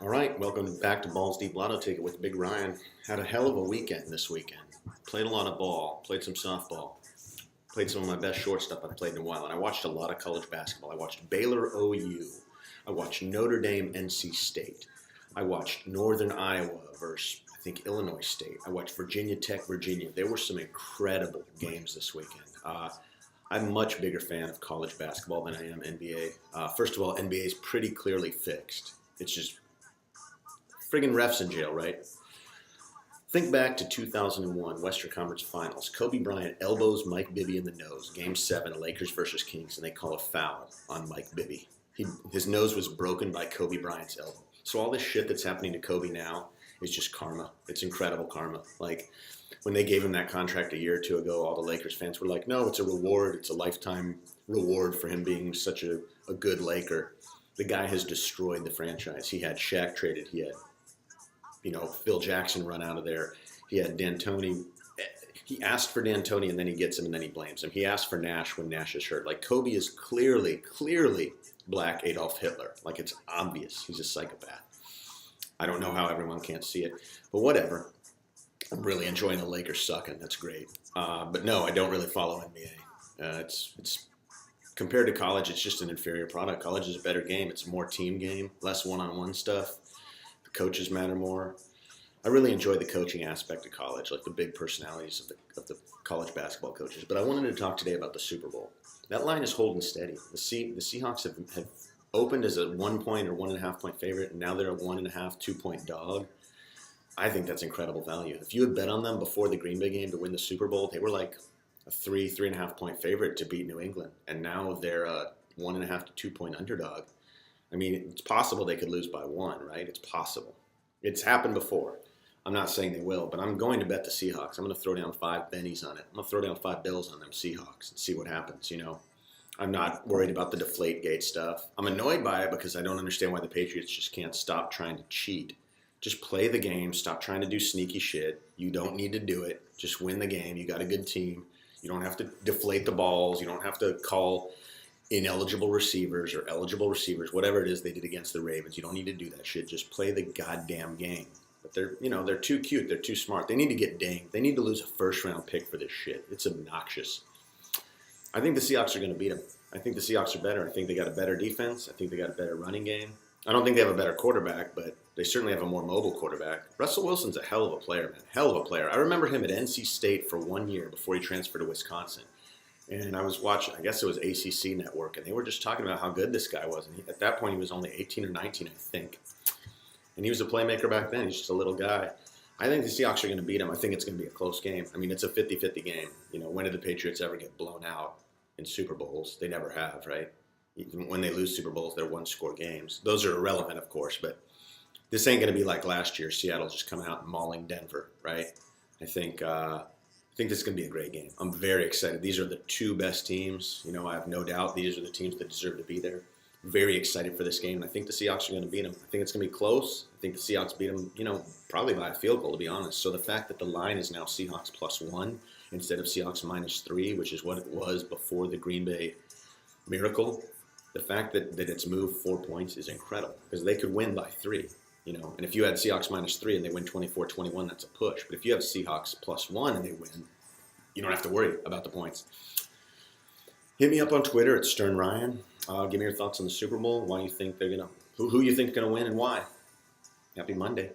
All right, welcome back to Balls Deep Lotto Ticket with Big Ryan. Had a hell of a weekend this weekend. Played a lot of ball, played some softball, played some of my best shortstop I've played in a while, and I watched a lot of college basketball. I watched Baylor OU. I watched Notre Dame NC State. I watched Northern Iowa versus, I think, Illinois State. I watched Virginia Tech, Virginia. There were some incredible games this weekend. I'm a much bigger fan of college basketball than I am NBA. First of all, NBA is pretty clearly fixed. It's just friggin' refs in jail, right? Think back to 2001 Western Conference Finals. Kobe Bryant elbows Mike Bibby in the nose, Game 7, Lakers versus Kings, and they call a foul on Mike Bibby. His nose was broken by Kobe Bryant's elbow. So all this shit that's happening to Kobe now is just karma. It's incredible karma. Like, when they gave him that contract a year or two ago, all the Lakers fans were like, no, it's a reward. It's a lifetime reward for him being such a good Laker. The guy has destroyed the franchise. He had Shaq traded. He had Phil Jackson run out of there. He had D'Antoni. He asked for D'Antoni, and then he gets him, and then he blames him. He asked for Nash when Nash is hurt. Like, Kobe is clearly Black Adolf Hitler. Like, it's obvious. He's a psychopath. I don't know how everyone can't see it, but whatever. I'm really enjoying the Lakers sucking. That's great. But no, I don't really follow NBA. It's compared to college, it's just an inferior product. College is a better game. It's a more team game, less one-on-one stuff. Coaches matter more. I really enjoy the coaching aspect of college, like the big personalities of the college basketball coaches. But I wanted to talk today about the Super Bowl. That line is holding steady. The Seahawks have opened as a 1 point or 1.5 point favorite, and now they're a 1.5, 2 point dog. I think that's incredible value. If you had bet on them before the Green Bay game to win the Super Bowl, they were like a 3.5 point favorite to beat New England, and now they're a 1.5 to 2 point underdog. I mean, it's possible they could lose by 1, right? It's possible. It's happened before. I'm not saying they will, but I'm going to bet the Seahawks. I'm going to throw down 5 bennies on it. I'm going to throw down 5 bills on them Seahawks and see what happens, I'm not worried about the Deflategate stuff. I'm annoyed by it because I don't understand why the Patriots just can't stop trying to cheat. Just play the game. Stop trying to do sneaky shit. You don't need to do it. Just win the game. You got a good team. You don't have to deflate the balls. You don't have to call ineligible receivers or eligible receivers, whatever it is they did against the Ravens. You don't need to do that shit. Just play the goddamn game. But they're too cute. They're too smart. They need to get dinged. They need to lose a first-round pick for this shit. It's obnoxious. I think the Seahawks are going to beat them. I think the Seahawks are better. I think they got a better defense. I think they got a better running game. I don't think they have a better quarterback, but they certainly have a more mobile quarterback. Russell Wilson's a hell of a player, man. Hell of a player. I remember him at NC State for 1 year before he transferred to Wisconsin. And I was watching, I guess it was ACC Network, and they were just talking about how good this guy was. And at that point, he was only 18 or 19, I think. And he was a playmaker back then. He's just a little guy. I think the Seahawks are going to beat him. I think it's going to be a close game. I mean, it's a 50-50 game. When did the Patriots ever get blown out in Super Bowls? They never have, right? Even when they lose Super Bowls, they're one-score games. Those are irrelevant, of course, but this ain't going to be like last year. Seattle just coming out and mauling Denver, right? I think this is going to be a great game. I'm very excited. These are the 2 best teams. I have no doubt these are the teams that deserve to be there. Very excited for this game. I think the Seahawks are going to beat them. I think it's going to be close. I think the Seahawks beat them, probably by a field goal, to be honest. So the fact that the line is now Seahawks +1 instead of Seahawks -3, which is what it was before the Green Bay miracle, the fact that it's moved 4 points is incredible because they could win by 3. And if you had Seahawks -3 and they win 24-21, that's a push. But if you have Seahawks +1 and they win, you don't have to worry about the points. Hit me up on Twitter at Stern Ryan. Give me your thoughts on the Super Bowl. Why you think they're who you think is gonna win and why. Happy Monday.